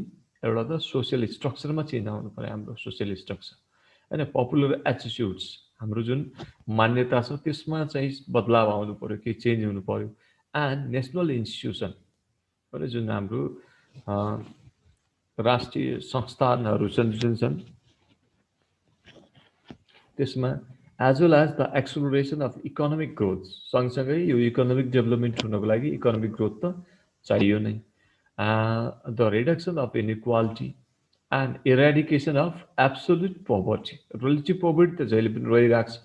एउटा त सोसियल स्ट्रक्चरमा चेन्ज आउनु पर्यो, हाम्रो सोसियल स्ट्रक्चर होइन, पपुलर एटिट्युड्स, हाम्रो जुन मान्यता छ त्यसमा चाहिँ बदलाव आउनु पर्यो, केही चेन्ज हुनु पर्यो, एन्ड नेसनल इन्स्टिट्युसन होइन, जुन हाम्रो राष्ट्रिय संस्थानहरू जुन छन् त्यसमा, as well as the acceleration of economic growth, सँगसँगै यो इकोनोमिक डेभलपमेन्ट हुनको लागि इकोनोमिक ग्रोथ त चाहियो नै, the reduction of inequality and eradication of absolute poverty. Relative poverty त जहिले पनि रहिरहेको छ,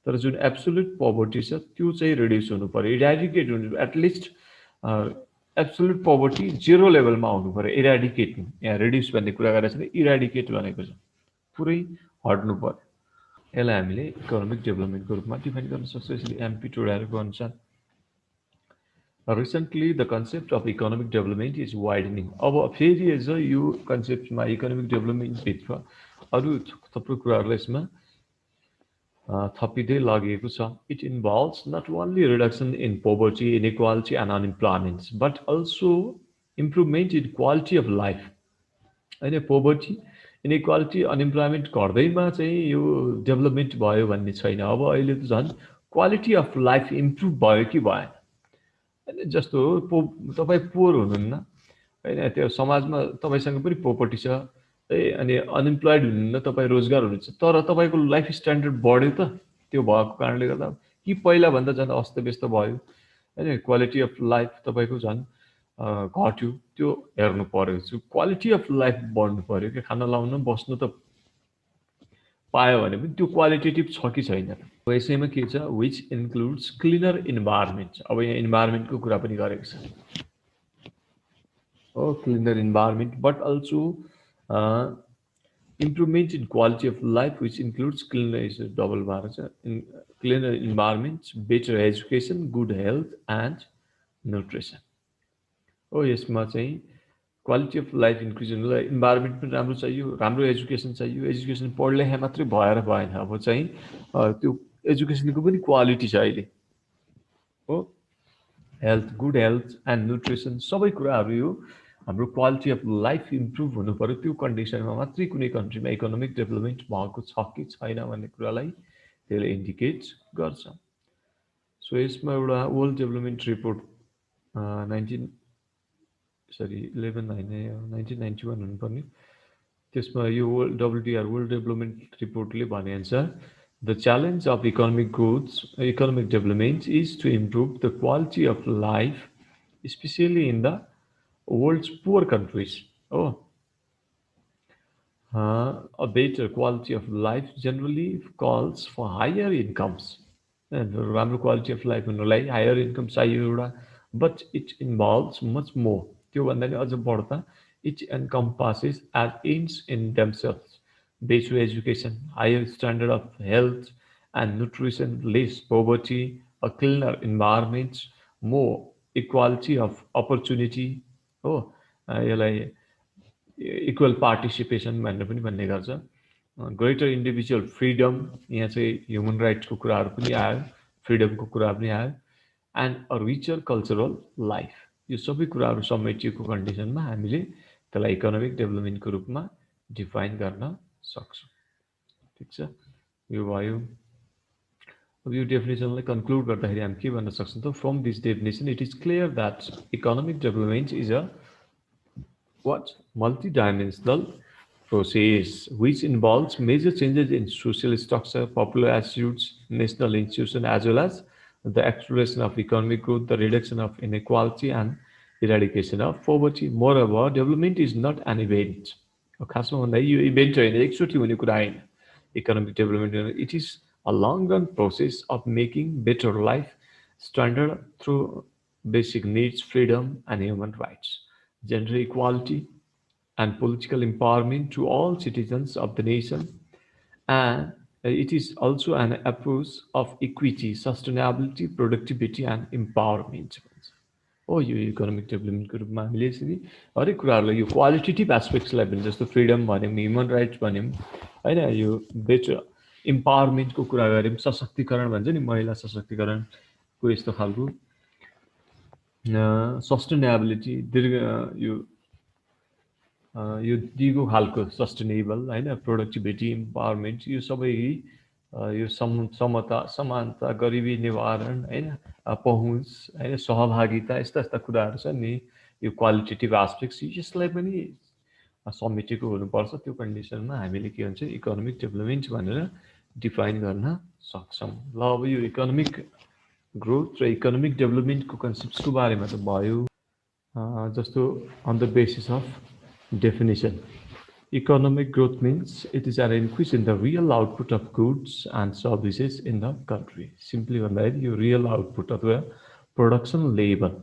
तर जुन एब्सोल्युट पोभर्टी छ त्यो चाहिँ रिड्युस हुनु पर्यो, इरेडिकेट हुनु, एटलिस्ट एब्सोल्युट पोभर्टी जेरो लेभलमा आउनु पर्यो, इरेडिकेट, यहाँ रिड्युस भन्ने कुरा गरेको छ, इरेडिकेट भनेको छ पुरै हट्नु पर्यो। यसलाई हामीले इकोनोमिक डेभलपमेन्टको रूपमा डिफाइन गर्न सक्छौँ। यसले एमपी टोडारोको अनुसार recently the concept of economic development is widening. अब फेरि अझ यो कन्सेप्टमा इकोनोमिक डेभलपमेन्टभित्र अरू थुप्रो कुराहरूलाई यसमा थपिँदै लगिएको छ। It involves not only reduction in poverty, inequality and unemployment but also improvement in quality of life होइन। पोभर्टी, इनइक्वालिटी, अनइम्प्लोइमेन्ट घट्दैमा चाहिँ यो डेभलपमेन्ट भयो भन्ने छैन। अब अहिले त झन् क्वालिटी अफ लाइफ इम्प्रुभ भयो कि भएन होइन। जस्तो तपाईँ पोर हुनुहुन्न होइन, त्यो समाजमा तपाईँसँग पनि प्रोपर्टी छ है, अनि अनइम्प्लोइड हुनुहुन्न, तपाईँ रोजगार हुनुहुन्छ, तर तपाईँको लाइफ स्ट्यान्डर्ड बढ्यो त त्यो भएको कारणले गर्दा, कि पहिलाभन्दा झन् अस्तव्यस्त भयो होइन, क्वालिटी अफ लाइफ तपाईँको झन् घट्यो, त्यो हेर्नु पर्यो। क्वालिटी अफ लाइफ बढ्नु पर्यो कि, खाना लाउनु बस्नु त पायो भने पनि त्यो क्वालिटेटिभ छ कि छैन। यसैमा के छ, विच इन्क्लुड्स क्लिनर इन्भाइरोमेन्ट। अब यहाँ इन्भाइरोमेन्टको कुरा पनि गरेको छ हो, cleaner environment but also improvement in quality of life which includes cleaner, double भएर छ, cleaner environment, better education, good health and nutrition हो। यसमा चाहिँ क्वालिटी अफ लाइफ इन्क्रिज हुनुलाई इन्भाइरोमेन्ट पनि राम्रो चाहियो, राम्रो एजुकेसन चाहियो। एजुकेसन पढ लेखा मात्रै भएर भएन, अब चाहिँ त्यो एजुकेसनको पनि क्वालिटी छ अहिले हो। Health, good health and nutrition सबै कुराहरू यो हाम्रो क्वालिटी अफ लाइफ इम्प्रुभ हुनु पर्यो त्यो कन्डिसनमा मात्रै कुनै कन्ट्रीमा इकोनोमिक डेभलपमेन्ट भएको छ कि छैन भन्ने कुरालाई त्यसले इन्डिकेट गर्छ सो यसमा एउटा वर्ल्ड डेभलपमेन्ट रिपोर्ट 1991 हुनुपर्ने त्यसमा यो WTR वर्ल्ड डेभलपमेन्ट रिपोर्टले भनेअनुसार the challenge of economic development is to improve the quality of life specially in the world's poor countries. Oh, a better quality of life generally calls for higher incomes. राम्रो quality of life हुनलाई higher income चाहियो एउटा but it involves much more त्योभन्दा नि अझ बढ्दा it encompasses as aims in themselves better education higher standard of health and nutrition less poverty a cleaner environment more equality of opportunity हो यसलाई equal participation भनेर पनि भन्ने गर्छ ग्रेटर इन्डिभिजुअल फ्रिडम यहाँ चाहिँ ह्युमन राइट्सको कुराहरू पनि आयो फ्रिडमको कुरा पनि आयो and a richer cultural life यो सबै कुराहरू समेटिएको कन्डिसनमा हामीले त्यसलाई इकोनोमिक डेभलपमेन्टको रूपमा डिफाइन गर्न सक्छौँ ठिक छ यो भयो अब यो डेफिनेसनलाई कन्क्लुड गर्दाखेरि हामी के भन्न सक्छौँ त from this definition it is clear that economic development is a what multidimensional process which involves major changes in social structure, popular attitudes, national institutions, as well as the acceleration of economic growth, the reduction of inequality, and eradication of poverty. Moreover, development is not an event. खासमा भन्दा यो event होइन एकचोटि हुने कुरा होइन economic development it is a long run process of making better life standard through basic needs freedom and human rights gender equality and political empowerment to all citizens of the nation. And it is also an approach of equity, sustainability, productivity, and empowerment. हो यो economic डेभलपमेन्टको रूपमा हामीले यसरी हरेक कुराहरूलाई यो qualitative एस्पेक्ट्सलाई पनि जस्तो फ्रिडम भन्यौँ ह्युमन राइट्स भन्यौँ होइन यो बेटर इम्पावरमेन्टको कुरा गऱ्यौँ सशक्तिकरण भन्छ नि महिला सशक्तिकरणको यस्तो खालको सस्टेनेबिलिटी दीर्घ यो दिगो खालको सस्टेनेबल होइन प्रोडक्टिभिटी इम्पावरमेन्ट यो सबै यो समता समानता गरिबी निवारण होइन पहुँच होइन सहभागिता यस्ता यस्ता कुराहरू छन् नि यो क्वालिटेटिभ एस्पेक्ट्स यसलाई पनि समेटेको हुनुपर्छ त्यो कन्डिसनमा हामीले के भन्छ इकोनोमिक डेभलपमेन्ट भनेर डिफाइन गर्न सक्छौँ ल अब यो इकोनोमिक ग्रोथ र इकोनोमिक डेभलपमेन्टको कन्सेप्ट्सको बारेमा त भयो जस्तो on the basis of definition economic growth means it is an increase in the real output of goods and services in the country. Simply भन्दाखेरि यो रियल आउटपुट अथवा प्रोडक्सन लेभल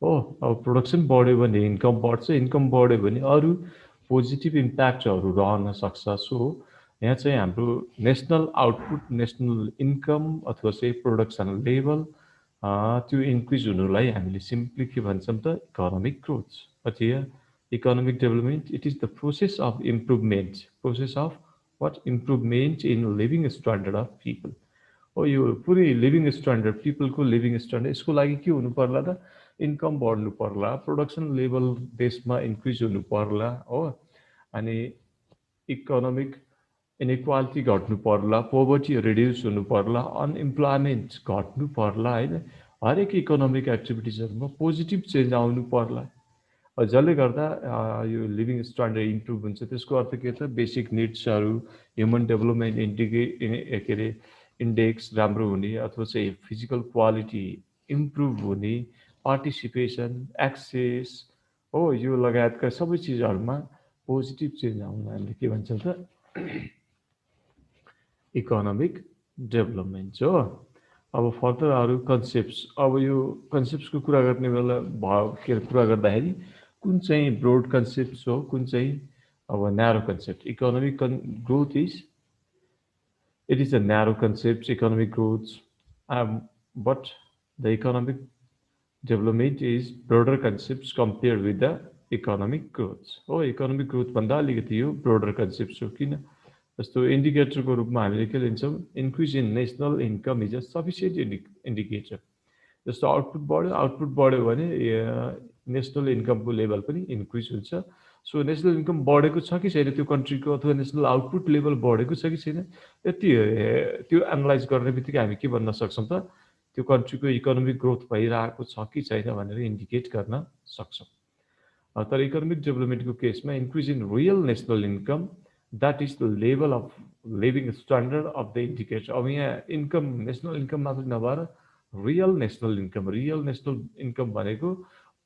हो अब प्रोडक्सन बढ्यो भने इन्कम बढ्छ इन्कम बढ्यो भने अरू पोजिटिभ इम्प्याक्टहरू रहन सक्छ सो यहाँ चाहिँ हाम्रो नेसनल आउटपुट नेसनल इन्कम अथवा चाहिँ प्रोडक्सन लेभल त्यो इन्क्रिज हुनुलाई हामीले सिम्पली के भन्छौँ त economic growth but here economic development it is the process of improvement process of what improvement in living standard of people हो यो पुरै लिभिङ स्ट्यान्डर्ड पिपलको लिभिङ स्ट्यान्डर्ड यसको लागि के हुनु पर्ला त इन्कम बढ्नु पर्ला प्रोडक्सन लेभल देशमा इन्क्रिज हुनु पर्ला हो अनि इकोनोमिक इनइक्वालिटी घट्नु पर्ला पोभर्टी रिड्युस हुनु पर्ला अनइम्प्लोइमेन्ट घट्नु पर्ला होइन हरेक इकोनोमिक एक्टिभिटिजहरूमा पोजिटिभ चेन्ज आउनु पर्ला जसले गर्दा यो लिभिङ स्ट्यान्डर्ड इम्प्रुभ हुन्छ त्यसको अर्थ के छ बेसिक निड्सहरू ह्युमन डेभलपमेन्ट के अरे इन्डेक्स राम्रो हुने अथवा चाहिँ फिजिकल क्वालिटी इम्प्रुभ हुने पार्टिसिपेसन एक्सेस हो यो लगायतका सबै चिजहरूमा पोजिटिभ चेन्ज आउन हामीले के भन्छौँ त इकोनोमिक डेभलपमेन्ट हो अब फर्दर अरू कन्सेप्ट्स अब यो कन्सेप्ट्सको कुरा गर्ने बेला के कुरा गर्दाखेरि कुन चाहिँ ब्रोड कन्सेप्ट्स हो कुन चाहिँ अब narrow concept economic growth is it is a narrow concept economic growth but the economic development is brother concepts compare with the economic growth हो इकोनोमिक ग्रोथ भन्दा अलिकति यो ब्रोडर कन्सेप्ट्स हो किन जस्तो इन्डिकेटरको रूपमा हामीले के लिन्छौँ increase in national income is a sufficient indicator जस्तो आउटपुट बढ्यो भने नेसनल इन्कमको लेभल पनि इन्क्रिज हुन्छ। सो नेसनल इन्कम बढेको छ कि छैन त्यो कन्ट्रीको, अथवा नेसनल आउटपुट लेभल बढेको छ कि छैन, यति त्यो एनालाइज गर्ने बित्तिकै हामी के भन्न सक्छौँ त, त्यो कन्ट्रीको इकोनोमिक ग्रोथ भइरहेको छ कि छैन भनेर इन्डिकेट गर्न सक्छौँ। तर इकोनोमिक डेभलपमेन्टको केसमा increase in real national income, that is the level of living standard of the indicator. अब यहाँ इन्कम नेसनल इन्कम मात्र नभएर रियल नेसनल इन्कम भनेको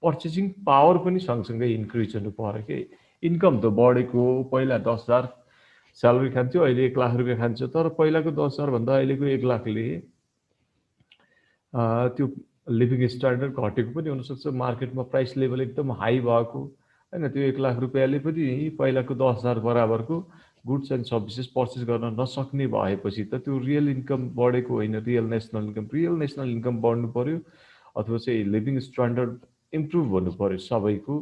पर्चेसिङ पावर पनि सँगसँगै इन्क्रिज हुनु पर्यो कि। इन्कम त बढेको, पहिला 10,000 स्यालेरी खान्थ्यो, अहिले 1 लाख रुपियाँ खान्छ, तर पहिलाको 10,000 भन्दा अहिलेको 1 लाखले त्यो लिभिङ स्ट्यान्डर्ड घटेको पनि हुनसक्छ। मार्केटमा प्राइस लेभल एकदम हाई भएको होइन, त्यो 1 लाख रुपियाँले पनि पहिलाको 10,000 बराबरको गुड्स एन्ड सर्भिसेस पर्चेस गर्न नसक्ने भएपछि त त्यो रियल इन्कम बढेको होइन। रियल नेसनल इन्कम बढ्नु पर्यो, अथवा चाहिँ लिभिङ स्ट्यान्डर्ड इम्प्रुभ हुनु पर्यो सबैको।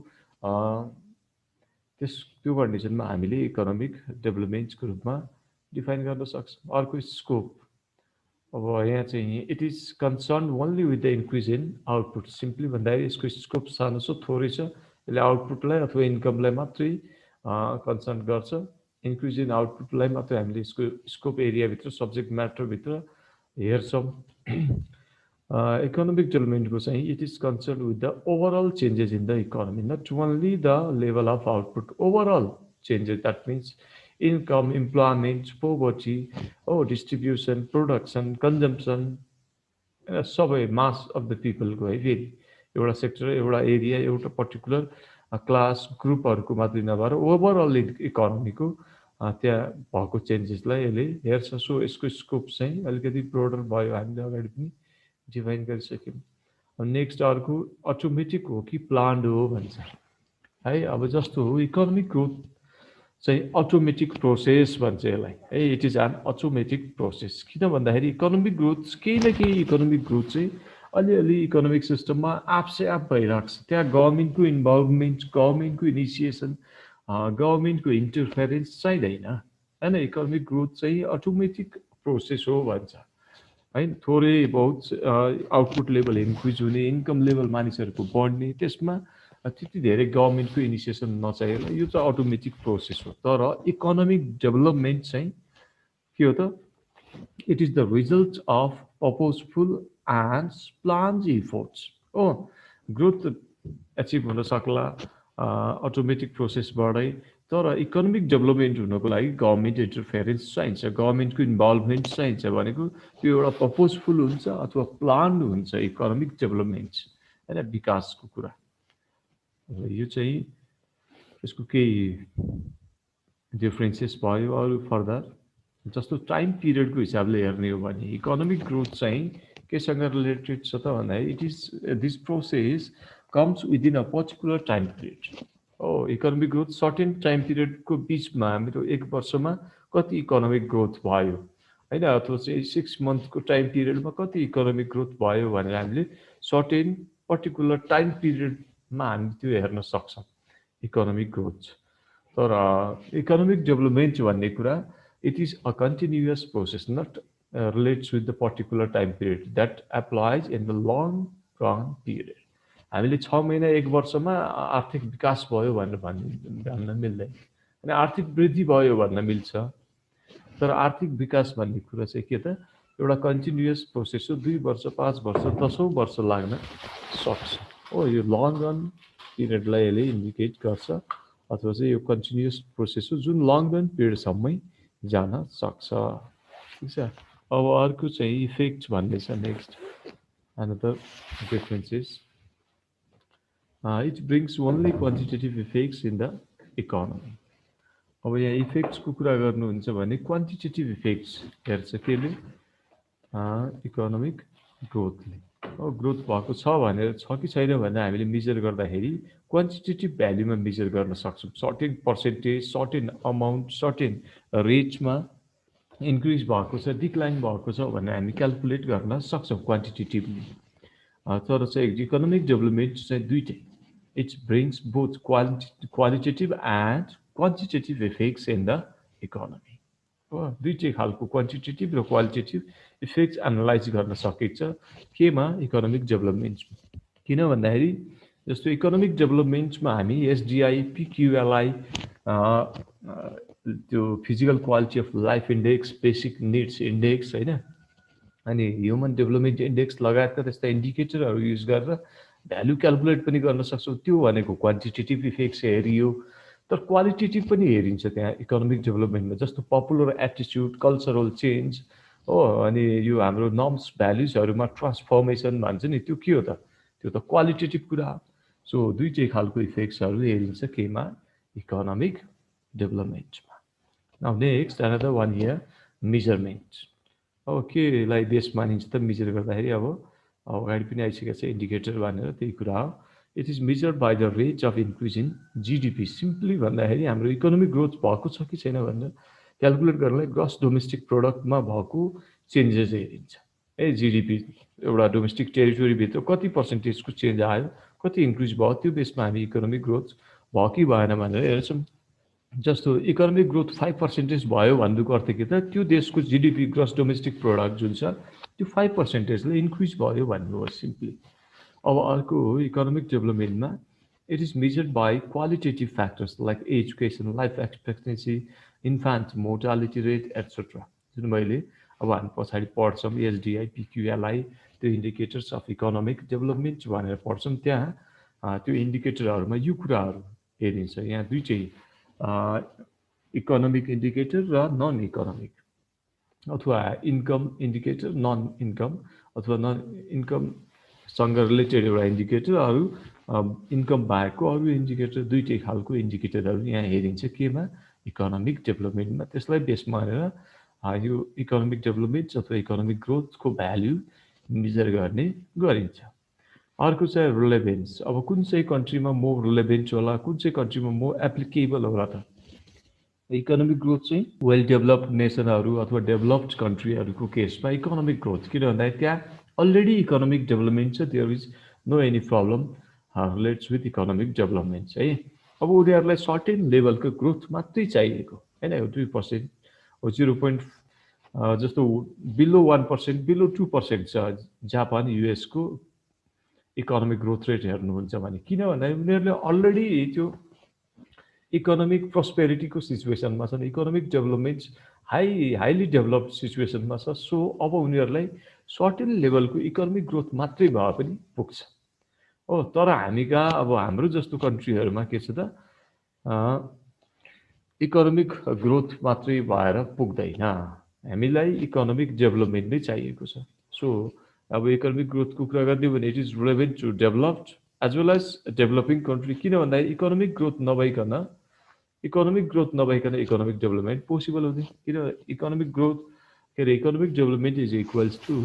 त्यो कन्डिसनमा हामीले इकोनोमिक डेभलपमेन्टको रूपमा डिफाइन गर्न सक्छौँ। अर्को स्कोप, अब यहाँ चाहिँ it is concern only with the increase in output. Simply भन्दाखेरि यसको स्कोप सानो छ, थोरै छ, यसले आउटपुटलाई अथवा इन्कमलाई मात्रै कन्सर्न गर्छ। इन्क्रिज इन आउटपुटलाई मात्रै हामीले यसको स्कोप एरियाभित्र, सब्जेक्ट म्याटरभित्र हेर्छौँ। इकोनोमिक डेभलपमेन्टको चाहिँ it is concern with the overall changes in the economy, not only the level of output, overall changes. That means income, employment, poverty, distribution, production, consumption, सबै mass of the पिपलको है। फेरि एउटा sector, एउटा area, एउटा particular class ग्रुपहरूको मात्रै नभएर overall इकोनोमीको त्यहाँ भएको चेन्जेसलाई यसले हेर्छ। सो यसको स्कोप चाहिँ अलिकति ब्रोडर भयो, हामीले अगाडि पनि डिफाइन गरिसक्यौँ। नेक्स्ट अर्को अटोमेटिक हो कि प्लान्ड हो भन्छ है। अब जस्तो हो इकोनोमिक ग्रोथ चाहिँ अटोमेटिक प्रोसेस भन्छ यसलाई है। It is an automatic process. किन भन्दाखेरि इकोनोमिक ग्रोथ, केही न केही इकोनोमिक ग्रोथ चाहिँ अलिअलि इकोनोमिक सिस्टममा आफसे आफ भइरहेको छ। त्यहाँ गभर्मेन्टको इन्भल्भमेन्ट, गभर्मेन्टको इनिसिएसन, गभर्मेन्टको इन्टरफेरेन्स चाहिँदैन होइन। इकोनोमिक ग्रोथ चाहिँ अटोमेटिक प्रोसेस हो भन्छ है। थोरै बहुत आउटपुट लेभल इन्क्रिज हुने, इन्कम लेभल मानिसहरूको बढ्ने, त्यसमा त्यति धेरै गभर्मेन्टको इनिसिएसन नचाहिएला, यो चाहिँ अटोमेटिक प्रोसेस हो। तर इकोनोमिक डेभलपमेन्ट चाहिँ के हो त, it is the result of purposeful and planned efforts. Growth achieve हुन सक्ला अटोमेटिक प्रोसेसबाटै, तर इकोनोमिक डेभलपमेन्ट हुनको लागि गभर्मेन्ट इन्टरफेरेन्स चाहिन्छ, गभर्मेन्टको इन्भल्भमेन्ट चाहिन्छ। भनेको त्यो एउटा पर्पोजफुल हुन्छ अथवा प्लान्ड हुन्छ इकोनोमिक डेभलपमेन्ट होइन, विकासको कुरा। यो चाहिँ यसको केही डिफ्रेन्सेस भयो। अरू फर्दर जस्तो टाइम पिरियडको हिसाबले हेर्ने हो भने इकोनोमिक ग्रोथ चाहिँ केसँग रिलेटेड छ त भन्दाखेरि it is this process comes within a particular time period. Economic growth certain time पिरियडको बिचमा हाम्रो 1 वर्षमा कति इकोनोमिक ग्रोथ भयो होइन, अथवा चाहिँ 6 मन्थको टाइम पिरियडमा कति इकोनोमिक ग्रोथ भयो भनेर हामीले सर्टेन पर्टिकुलर टाइम पिरियडमा हामी त्यो हेर्न सक्छौँ इकोनोमिक ग्रोथ। तर इकोनोमिक डेभलपमेन्ट भन्ने कुरा it is a continuous process, not relates with the particular time period, that applies in the long run period. हामीले 6 महिना 1 वर्षमा आर्थिक विकास भयो भनेर भन्न मिल्दैन, अनि आर्थिक वृद्धि भयो भन्न मिल्छ। तर आर्थिक विकास भन्ने कुरा चाहिँ के त, एउटा कन्टिन्युअस प्रोसेस हो। 2 वर्ष, 5 वर्ष, 10औं वर्ष लाग्न सक्छ। यो लङ रन पिरियडलाई यसले इन्डिकेट गर्छ, अथवा चाहिँ यो कन्टिन्युअस प्रोसेस हो जुन लङ रन पिरियडसम्मै जान सक्छ। ठिक छ। अब अर्को चाहिँ इफेक्ट भन्ने छ। Next another differences, it brings only quantitative effects in the economy. अब यहाँ इफेक्ट्सको कुरा गर्नुहुन्छ भने क्वान्टिटेटिभ इफेक्ट्स हेर्छ केले, इकोनोमिक ग्रोथले। ग्रोथ भएको छ भनेर, छ कि छैन भनेर हामीले मेजर गर्दाखेरि क्वान्टिटेटिभ भ्याल्युमा मेजर गर्न सक्छौँ। Certain percentage, certain amount, certain रेटमा इन्क्रिज भएको छ, डिक्लाइन भएको छ भनेर हामी क्यालकुलेट गर्न सक्छौँ क्वान्टिटेटिभली। तर चाहिँ इकोनोमिक डेभलपमेन्ट चाहिँ दुइटै, it brings both qualitative and quantitative effects in the economy. दुइटै खालको क्वान्टिटेटिभ र क्वालिटेटिभ इफेक्ट्स एनालाइज गर्न सकिन्छ केमा, इकोनोमिक डेभलपमेन्टमा। किन भन्दाखेरि जस्तो इकोनोमिक डेभलपमेन्टमा हामी एसडिआई, पिक्युएलआई, त्यो physical quality of life index, basic needs index होइन, अनि ह्युमन डेभलपमेन्ट इन्डेक्स लगायतका त्यस्ता इन्डिकेटरहरू युज गरेर भ्यालु क्यालकुलेट पनि गर्न सक्छौँ। त्यो भनेको क्वान्टिटेटिभ इफेक्ट्स हेरियो, तर क्वालिटेटिभ पनि हेरिन्छ त्यहाँ इकोनोमिक डेभलपमेन्टमा, जस्तो पपुलर एटिट्युड, कल्चरल चेन्ज हो, अनि यो हाम्रो नर्म्स भ्याल्युजहरूमा ट्रान्सफर्मेसन भन्छ नि, त्यो के हो त? त्यो त क्वालिटेटिभ कुरा हो। सो दुईटै खालको इफेक्ट्सहरू हेरिन्छ केमा? इकोनोमिक डेभलपमेन्टमा। Now next another one here, measurement. अब केलाई बेस मानिन्छ त मेजर गर्दाखेरि? अब अगाडि पनि आइसकेको छ इन्डिकेटर भनेर, त्यही कुरा हो। It is measured by the rate of increase in GDP. Simply भन्दाखेरि हाम्रो इकोनोमिक ग्रोथ भएको छ कि छैन भनेर क्यालकुलेट गर्नलाई ग्रस डोमेस्टिक प्रोडक्टमा भएको चेन्जेस हेरिन्छ। ए जिडिपी एउटा डोमेस्टिक टेरिटोरीभित्र कति पर्सेन्टेजको चेन्ज आयो, कति इन्क्रिज भयो, त्यो बेसमा हामी इकोनोमिक ग्रोथ भयो कि भएन भनेर हेर्छौँ। जस्तो इकोनोमिक ग्रोथ 5% भयो भन्नुको अर्थ के त? त्यो देशको जिडिपी ग्रस डोमेस्टिक प्रोडक्ट जुन छ त्यो 5%ले इन्क्रिज भयो भन्नु हो सिम्पली। अब अर्को इकोनोमिक डेभलपमेन्टमा it is measured by qualitative factors like education, life expectancy, infant mortality rate etcetera, जुन मैले अब हामी पछाडि पढ्छौँ एसडिआई, पिक्युएलआई, त्यो इन्डिकेटर्स अफ इकोनोमिक डेभलपमेन्ट भनेर पढ्छौँ। त्यहाँ त्यो इन्डिकेटरहरूमा यो कुराहरू हेरिन्छ। यहाँ दुईटै इकोनोमिक इन्डिकेटर र नन इकोनोमिक, अथवा इन्कम इन्डिकेटर, नन इन्कम, अथवा नन इन्कमसँग रिलेटेड एउटा इन्डिकेटर, अरू इन्कम बाहेकको अरू इन्डिकेटर, दुईटै खालको इन्डिकेटरहरू यहाँ हेरिन्छ केमा? इकोनोमिक डेभलपमेन्टमा। त्यसलाई बेस मानेर यो इकोनोमिक डेभलपमेन्ट अथवा इकोनोमिक ग्रोथको भ्याल्यु मेजर गर्ने गरिन्छ। अर्को चाहिँ रिलेभेन्स। अब कुन चाहिँ कन्ट्रीमा मोर रिलेभेन्ट होला, कुन चाहिँ कन्ट्रीमा मोर एप्लिकेबल होला त? इकोनोमिक ग्रोथ चाहिँ वेल डेभलप्ड नेसनहरू अथवा डेभलप्ड कन्ट्रीहरूको केसमा इकोनोमिक ग्रोथ, किन भन्दाखेरि त्यहाँ अलरेडी इकोनोमिक डेभलपमेन्ट छ, there is no any problem relates with economic development है। अब उनीहरूलाई सर्टेन लेभलको ग्रोथ मात्रै चाहिएको होइन, 2%, 0. जस्तो बिलो 1%, बिलो 2% छ जापान, युएसको इकोनोमिक ग्रोथ रेट हेर्नुहुन्छ भने। किन भन्दाखेरि उनीहरूले अलरेडी त्यो इकोनोमिक प्रोस्पेरिटीको सिचुएसनमा छन्, इकोनोमिक डेभलपमेन्ट हाइली डेभलप्ड सिचुएसनमा छ। सो अब उनीहरूलाई सर्टेन लेभलको इकोनोमिक ग्रोथ मात्रै भए पनि पुग्छ हो। तर हामी कहाँ अब हाम्रो जस्तो कन्ट्रीहरूमा के छ त, इकोनोमिक ग्रोथ मात्रै भएर पुग्दैन, हामीलाई इकोनोमिक डेभलपमेन्ट नै चाहिएको छ। सो अब इकोनोमिक ग्रोथको कुरा गरिदियो भने it is relevant to developed as well as developing country. किन भन्दाखेरि इकोनोमिक ग्रोथ नभइकन इकोनोमिक डेभलपमेन्ट पोसिबल हुँदैन। किन इकोनोमिक ग्रोथ के अरे economic development is equals to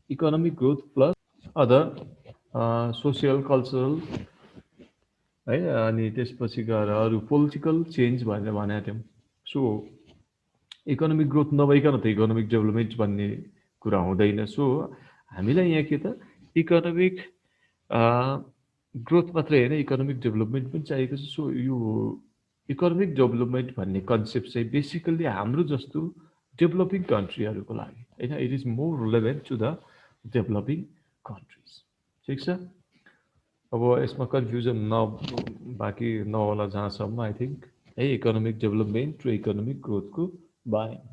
economic growth plus other social cultural है, अनि त्यसपछि गएर अरू पोलिटिकल चेन्ज भनेर भनेको थियौँ। सो इकोनोमिक ग्रोथ नभइकन त इकोनोमिक डेभलपमेन्ट भन्ने कुरा हुँदैन। सो हामीलाई यहाँ के त इकोनोमिक ग्रोथ मात्रै होइन, इकोनोमिक डेभलपमेन्ट पनि चाहिएको छ। सो यो इकोनोमिक डेभलपमेन्ट भन्ने कन्सेप्ट चाहिँ बेसिकल्ली हाम्रो जस्तो डेभलपिङ कन्ट्रीहरूको लागि होइन, it is more relevant to the developing countries. ठिक छ। अब यसमा कन्फ्युजन बाँकी नहोला जहाँसम्म आई थिङ्क है, इकोनोमिक डेभलपमेन्ट र इकोनोमिक ग्रोथको बारेमा।